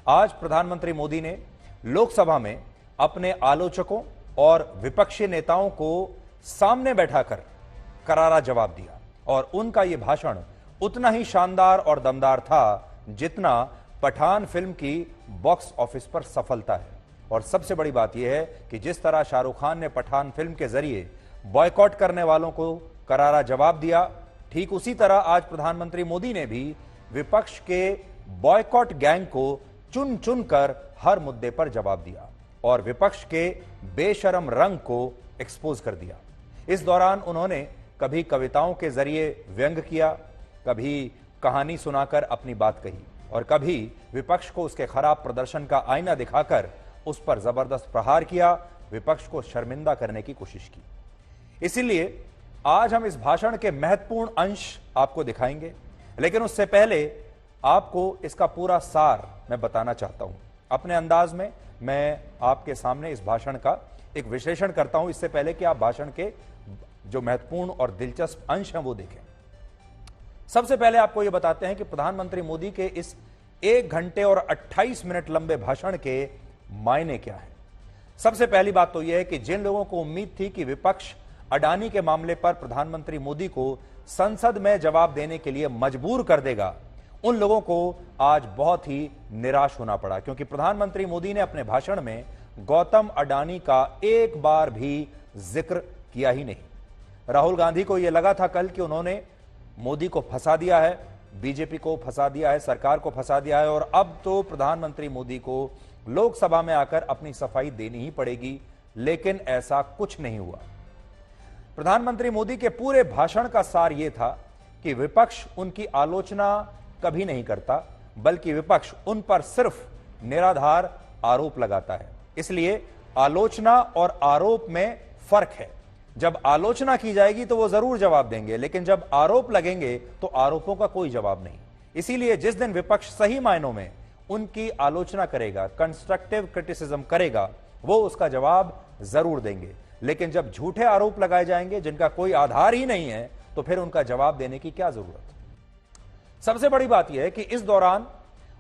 आज प्रधानमंत्री मोदी ने लोकसभा में अपने आलोचकों और विपक्षी नेताओं को सामने बैठाकर करारा जवाब दिया और उनका यह भाषण उतना ही शानदार और दमदार था जितना पठान फिल्म की बॉक्स ऑफिस पर सफलता है। और सबसे बड़ी बात यह है कि जिस तरह शाहरुख खान ने पठान फिल्म के जरिए बॉयकॉट करने वालों को करारा जवाब दिया, ठीक उसी तरह आज प्रधानमंत्री मोदी ने भी विपक्ष के बॉयकॉट गैंग को चुन चुन कर हर मुद्दे पर जवाब दिया और विपक्ष के बेशरम रंग को एक्सपोज कर दिया। इस दौरान उन्होंने कभी कविताओं के जरिए व्यंग किया, कभी कहानी सुनाकर अपनी बात कही और कभी विपक्ष को उसके खराब प्रदर्शन का आईना दिखाकर उस पर जबरदस्त प्रहार किया, विपक्ष को शर्मिंदा करने की कोशिश की। इसीलिए आज हम इस भाषण के महत्वपूर्ण अंश आपको दिखाएंगे, लेकिन उससे पहले आपको इसका पूरा सार मैं बताना चाहता हूं। अपने अंदाज में मैं आपके सामने इस भाषण का एक विश्लेषण करता हूं, इससे पहले कि आप भाषण के जो महत्वपूर्ण और दिलचस्प अंश हैं वो देखें। सबसे पहले आपको यह बताते हैं कि प्रधानमंत्री मोदी के इस 1 घंटे और 28 मिनट लंबे भाषण के मायने क्या है। सबसे पहली बात तो यह है कि जिन लोगों को उम्मीद थी कि विपक्ष अडानी के मामले पर प्रधानमंत्री मोदी को संसद में जवाब देने के लिए मजबूर कर देगा, उन लोगों को आज बहुत ही निराश होना पड़ा, क्योंकि प्रधानमंत्री मोदी ने अपने भाषण में गौतम अडानी का एक बार भी जिक्र किया ही नहीं। राहुल गांधी को यह लगा था कल कि उन्होंने मोदी को फंसा दिया है, बीजेपी को फंसा दिया है, सरकार को फंसा दिया है और अब तो प्रधानमंत्री मोदी को लोकसभा में आकर अपनी सफाई देनी ही पड़ेगी, लेकिन ऐसा कुछ नहीं हुआ। प्रधानमंत्री मोदी के पूरे भाषण का सार यह था कि विपक्ष उनकी आलोचना कभी नहीं करता, बल्कि विपक्ष उन पर सिर्फ निराधार आरोप लगाता है। इसलिए आलोचना और आरोप में फर्क है। जब आलोचना की जाएगी तो वो जरूर जवाब देंगे, लेकिन जब आरोप लगेंगे तो आरोपों का कोई जवाब नहीं। इसीलिए जिस दिन विपक्ष सही मायनों में उनकी आलोचना करेगा, कंस्ट्रक्टिव क्रिटिसिज्म करेगा, वो उसका जवाब जरूर देंगे। लेकिन जब झूठे आरोप लगाए जाएंगे जिनका कोई आधार ही नहीं है, तो फिर उनका जवाब देने की क्या जरूरत। सबसे बड़ी बात यह है कि इस दौरान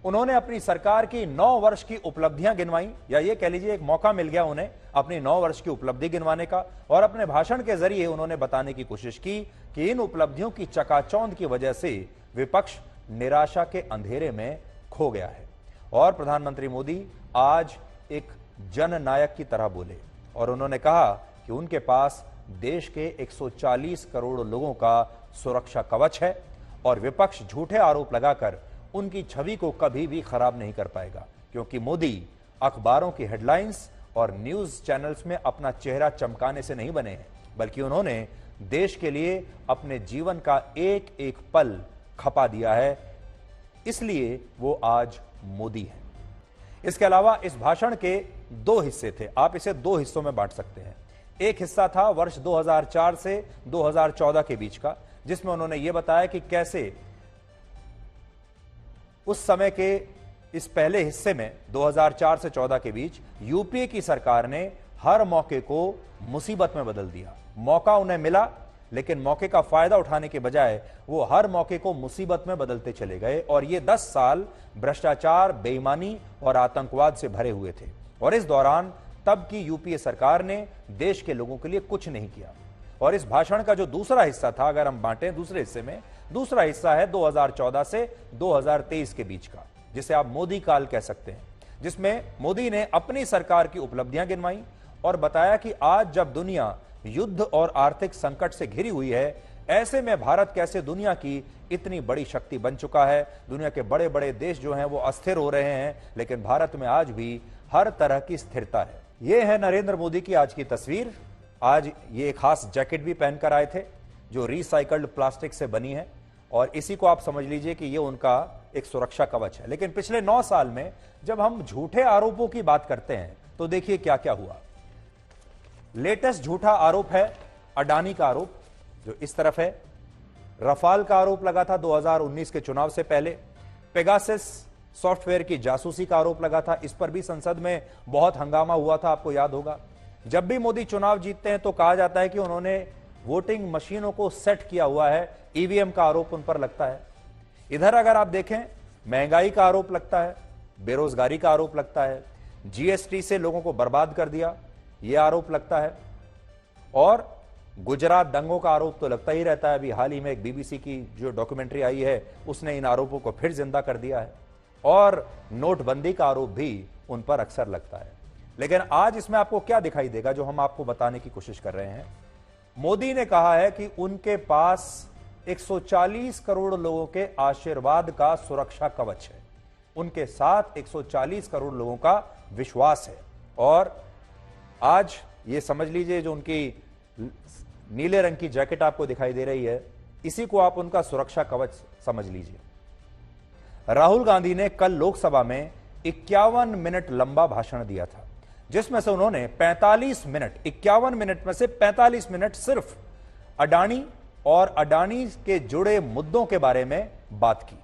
उन्होंने अपनी सरकार की 9 वर्ष की उपलब्धियां गिनवाई, या ये कह लीजिए एक मौका मिल गया उन्हें अपनी 9 वर्ष की उपलब्धि गिनवाने का, और अपने भाषण के जरिए उन्होंने बताने की कोशिश की कि इन उपलब्धियों की चकाचौंध की वजह से विपक्ष निराशा के अंधेरे में खो गया है। और प्रधानमंत्री मोदी आज एक जननायक की तरह बोले और उन्होंने कहा कि उनके पास देश के 140 करोड़ लोगों का सुरक्षा कवच है और विपक्ष झूठे आरोप लगाकर उनकी छवि को कभी भी खराब नहीं कर पाएगा, क्योंकि मोदी अखबारों की हेडलाइंस और न्यूज चैनल्स में अपना चेहरा चमकाने से नहीं बने हैं, बल्कि उन्होंने देश के लिए अपने जीवन का एक एक पल खपा दिया है, इसलिए वो आज मोदी है। इसके अलावा इस भाषण के 2 हिस्से थे, आप इसे 2 हिस्सों में बांट सकते हैं। एक हिस्सा था वर्ष 2004 से 2014 के बीच का, जिसमें उन्होंने यह बताया कि कैसे उस समय के इस पहले हिस्से में 2004 से 14 के बीच यूपीए की सरकार ने हर मौके को मुसीबत में बदल दिया। मौका उन्हें मिला, लेकिन मौके का फायदा उठाने के बजाय वो हर मौके को मुसीबत में बदलते चले गए और ये 10 साल भ्रष्टाचार, बेईमानी और आतंकवाद से भरे हुए थे। और इस दौरान तब की यूपीए सरकार ने देश के लोगों के लिए कुछ नहीं किया। और इस भाषण का जो दूसरा हिस्सा था, अगर हम बांटें दूसरे हिस्से में, दूसरा हिस्सा है 2014 से 2023 के बीच का, जिसे आप मोदी काल कह सकते हैं, जिसमें मोदी ने अपनी सरकार की उपलब्धियां गिनवाई और बताया कि आज जब दुनिया युद्ध और आर्थिक संकट से घिरी हुई है, ऐसे में भारत कैसे दुनिया की इतनी बड़ी शक्ति बन चुका है। दुनिया के बड़े बड़े देश जो हैं वो अस्थिर हो रहे हैं, लेकिन भारत में आज भी हर तरह की स्थिरता है। ये है नरेंद्र मोदी की आज की तस्वीर। आज ये एक खास जैकेट भी पहनकर आए थे जो रिसाइकल्ड प्लास्टिक से बनी है, और इसी को आप समझ लीजिए कि ये उनका एक सुरक्षा कवच है। लेकिन पिछले 9 साल में जब हम झूठे आरोपों की बात करते हैं तो देखिए क्या क्या हुआ। लेटेस्ट झूठा आरोप है अडानी का आरोप, जो इस तरफ है। रफाल का आरोप लगा था 2019 के चुनाव से पहले। पेगासस सॉफ्टवेयर की जासूसी का आरोप लगा था, इस पर भी संसद में बहुत हंगामा हुआ था, आपको याद होगा। जब भी मोदी चुनाव जीतते हैं तो कहा जाता है कि उन्होंने वोटिंग मशीनों को सेट किया हुआ है, ईवीएम का आरोप उन पर लगता है। इधर अगर आप देखें, महंगाई का आरोप लगता है, बेरोजगारी का आरोप लगता है, जीएसटी से लोगों को बर्बाद कर दिया यह आरोप लगता है, और गुजरात दंगों का आरोप तो लगता ही रहता है। अभी हाल ही में एक बीबीसी की जो डॉक्यूमेंट्री आई है उसने इन आरोपों को फिर जिंदा कर दिया है, और नोटबंदी का आरोप भी उन पर अक्सर लगता है। लेकिन आज इसमें आपको क्या दिखाई देगा जो हम आपको बताने की कोशिश कर रहे हैं? मोदी ने कहा है कि उनके पास 140 करोड़ लोगों के आशीर्वाद का सुरक्षा कवच है, उनके साथ 140 करोड़ लोगों का विश्वास है। और आज ये समझ लीजिए जो उनकी नीले रंग की जैकेट आपको दिखाई दे रही है, इसी को आप उनका सुरक्षा कवच समझ लीजिए। राहुल गांधी ने कल लोकसभा में 51 मिनट लंबा भाषण दिया था, जिसमें से उन्होंने 45 मिनट, 51 मिनट में से 45 मिनट सिर्फ अडानी और अडानी के जुड़े मुद्दों के बारे में बात की,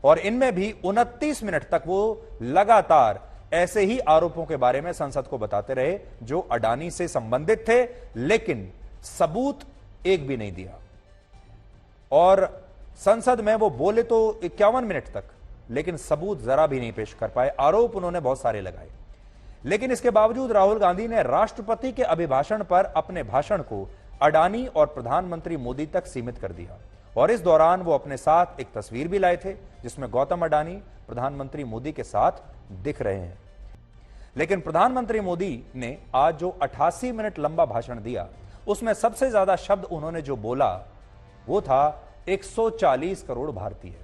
और इनमें भी 29 मिनट तक वो लगातार ऐसे ही आरोपों के बारे में संसद को बताते रहे जो अडानी से संबंधित थे, लेकिन सबूत एक भी नहीं दिया। और संसद में वो बोले तो 51 मिनट तक, लेकिन सबूत जरा भी नहीं पेश कर पाए। आरोप उन्होंने बहुत सारे लगाए, लेकिन इसके बावजूद राहुल गांधी ने राष्ट्रपति के अभिभाषण पर अपने भाषण को अडानी और प्रधानमंत्री मोदी तक सीमित कर दिया। और इस दौरान वो अपने साथ एक तस्वीर भी लाए थे जिसमें गौतम अडानी प्रधानमंत्री मोदी के साथ दिख रहे हैं। लेकिन प्रधानमंत्री मोदी ने आज जो 88 मिनट लंबा भाषण दिया, उसमें सबसे ज्यादा शब्द उन्होंने जो बोला वो था 140 करोड़ भारतीय।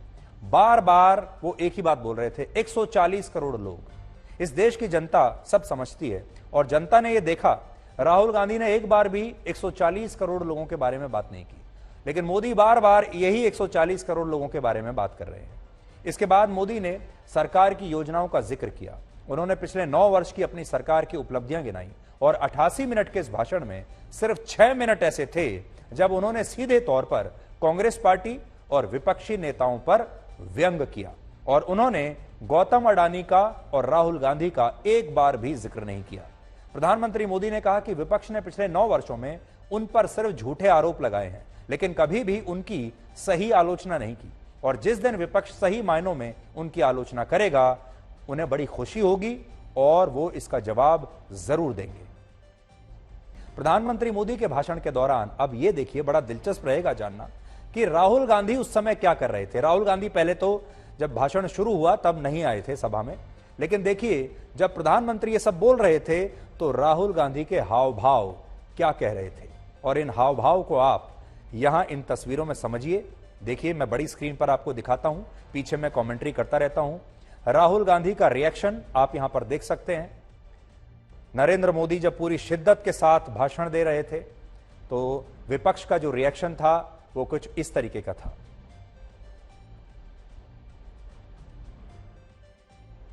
बार बार वो एक ही बात बोल रहे थे, 140 करोड़ लोग। इस देश की जनता सब समझती है, और जनता ने यह देखा राहुल गांधी ने एक बार भी 140 करोड़ लोगों के बारे में बात नहीं की, लेकिन मोदी बार बार यही 140 करोड़ लोगों के बारे में बात कर रहे हैं। इसके बाद मोदी ने सरकार की योजनाओं का जिक्र किया। उन्होंने पिछले 9 वर्ष की अपनी सरकार की उपलब्धियां गिनाई, और 88 मिनट के इस भाषण में सिर्फ 6 मिनट ऐसे थे जब उन्होंने सीधे तौर पर कांग्रेस पार्टी और विपक्षी नेताओं पर व्यंग किया, और उन्होंने गौतम अडानी का और राहुल गांधी का एक बार भी जिक्र नहीं किया। प्रधानमंत्री मोदी ने कहा कि विपक्ष ने पिछले 9 वर्षों में उन पर सिर्फ झूठे आरोप लगाए हैं, लेकिन कभी भी उनकी सही आलोचना नहीं की, और जिस दिन विपक्ष सही मायनों में उनकी आलोचना करेगा उन्हें बड़ी खुशी होगी और वो इसका जवाब जरूर देंगे। प्रधानमंत्री मोदी के भाषण के दौरान अब यह देखिए, बड़ा दिलचस्प रहेगा जानना कि राहुल गांधी उस समय क्या कर रहे थे। राहुल गांधी पहले तो जब भाषण शुरू हुआ तब नहीं आए थे सभा में, लेकिन देखिए जब प्रधानमंत्री ये सब बोल रहे थे तो राहुल गांधी के हाव भाव क्या कह रहे थे, और इन हाव भाव को आप यहां इन तस्वीरों में समझिए। देखिए, मैं बड़ी स्क्रीन पर आपको दिखाता हूं, पीछे मैं कमेंट्री करता रहता हूं। राहुल गांधी का रिएक्शन आप यहां पर देख सकते हैं। नरेंद्र मोदी जब पूरी शिद्दत के साथ भाषण दे रहे थे तो विपक्ष का जो रिएक्शन था वो कुछ इस तरीके का था।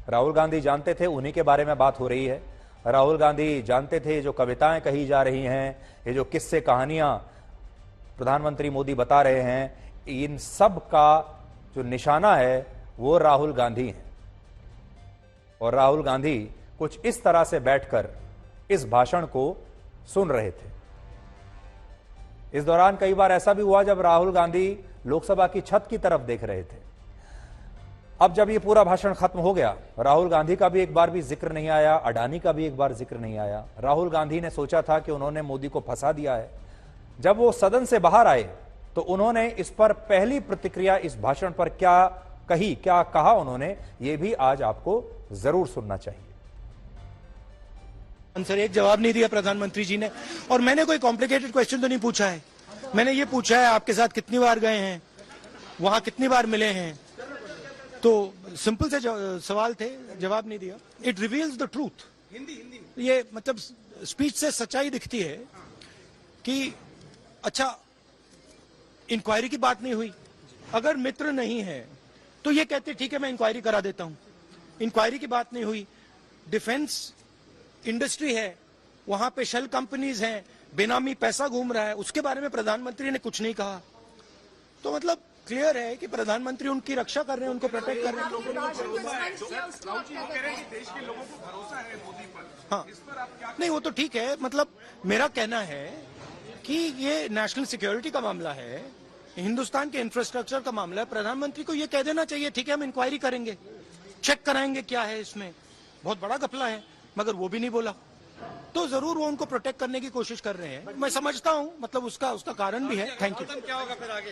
राहुल गांधी जानते थे उन्हीं के बारे में बात हो रही है। राहुल गांधी जानते थे जो कविताएं कही जा रही हैं, ये जो किस्से कहानियां प्रधानमंत्री मोदी बता रहे हैं, इन सब का जो निशाना है वो राहुल गांधी हैं। और राहुल गांधी कुछ इस तरह से बैठकर इस भाषण को सुन रहे थे। इस दौरान कई बार ऐसा भी हुआ जब राहुल गांधी लोकसभा की छत की तरफ देख रहे थे। अब जब ये पूरा भाषण खत्म हो गया, राहुल गांधी का भी एक बार भी जिक्र नहीं आया, अडानी का भी एक बार जिक्र नहीं आया। राहुल गांधी ने सोचा था कि उन्होंने मोदी को फंसा दिया है। जब वो सदन से बाहर आए तो उन्होंने इस पर पहली प्रतिक्रिया इस भाषण पर क्या कही, क्या कहा उन्होंने, ये भी आज आपको जरूर सुनना चाहिए। आंसर एक जवाब नहीं दिया प्रधानमंत्री जी ने, और मैंने कोई कॉम्प्लिकेटेड क्वेश्चन तो नहीं पूछा है। मैंने ये पूछा है आपके साथ कितनी बार गए हैं, वहां कितनी बार मिले हैं, तो सिंपल से सवाल थे, जवाब नहीं दिया। It reveals the truth. ये मतलब स्पीच से सच्चाई दिखती है कि अच्छा इंक्वायरी की बात नहीं हुई। अगर मित्र नहीं है तो ये कहते ठीक है मैं इंक्वायरी करा देता हूं। इंक्वायरी की बात नहीं हुई। डिफेंस इंडस्ट्री है, वहां पे शेल कंपनीज हैं, बेनामी पैसा घूम रहा है, उसके बारे में प्रधानमंत्री ने कुछ नहीं कहा। तो मतलब क्लियर है कि प्रधानमंत्री उनकी रक्षा कर रहे हैं, उनको प्रोटेक्ट कर रहे हैं। हाँ, नहीं वो तो ठीक है। मतलब मेरा कहना है कि ये नेशनल सिक्योरिटी का मामला है, हिंदुस्तान के इंफ्रास्ट्रक्चर का मामला है। प्रधानमंत्री को ये कह देना चाहिए ठीक है हम इंक्वायरी करेंगे। चेक कराएंगे क्या है इसमें, बहुत बड़ा घपला है, मगर वो भी नहीं बोला। तो जरूर वो उनको प्रोटेक्ट करने की कोशिश कर रहे हैं, मैं समझता हूं, मतलब उसका कारण भी है। Thank you. क्या होगा फिर आगे?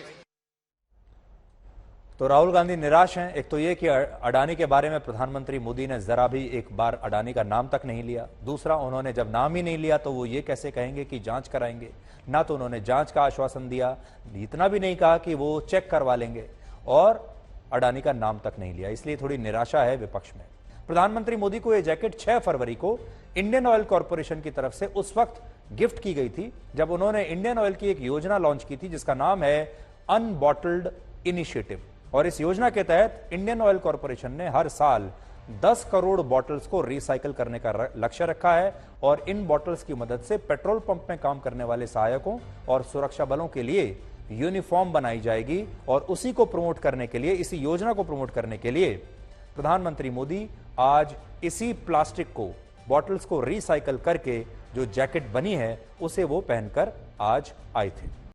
तो राहुल गांधी निराश हैं। एक तो ये कि अडानी के बारे में प्रधानमंत्री मोदी ने जरा भी एक बार अडानी का नाम तक नहीं लिया। दूसरा, उन्होंने जब नाम ही नहीं लिया तो वो ये कैसे कहेंगे कि जांच कराएंगे। ना तो उन्होंने जांच का आश्वासन दिया, इतना भी नहीं कहा कि वो चेक करवा लेंगे, और अडानी का नाम तक नहीं लिया। इसलिए थोड़ी निराशा है विपक्ष में। प्रधानमंत्री मोदी को यह जैकेट 6 फरवरी को इंडियन ऑयल कॉर्पोरेशन की तरफ से उस वक्त गिफ्ट की गई थी जब उन्होंने इंडियन ऑयल की एक योजना लॉन्च की थी जिसका नाम है अनबॉटल्ड इनिशिएटिव। और इस योजना के तहत इंडियन ऑयल कॉर्पोरेशन ने हर साल 10 करोड़ बॉटल्स को रिसाइकिल करने का लक्ष्य रखा है, और इन बॉटल्स की मदद से पेट्रोल पंप में काम करने वाले सहायकों और सुरक्षा बलों के लिए यूनिफॉर्म बनाई जाएगी। और उसी को प्रमोट करने के लिए, इसी योजना को प्रमोट करने के लिए प्रधानमंत्री मोदी आज इसी प्लास्टिक को, बॉटल्स को रिसाइकिल करके जो जैकेट बनी है उसे वो पहनकर आज आए थे।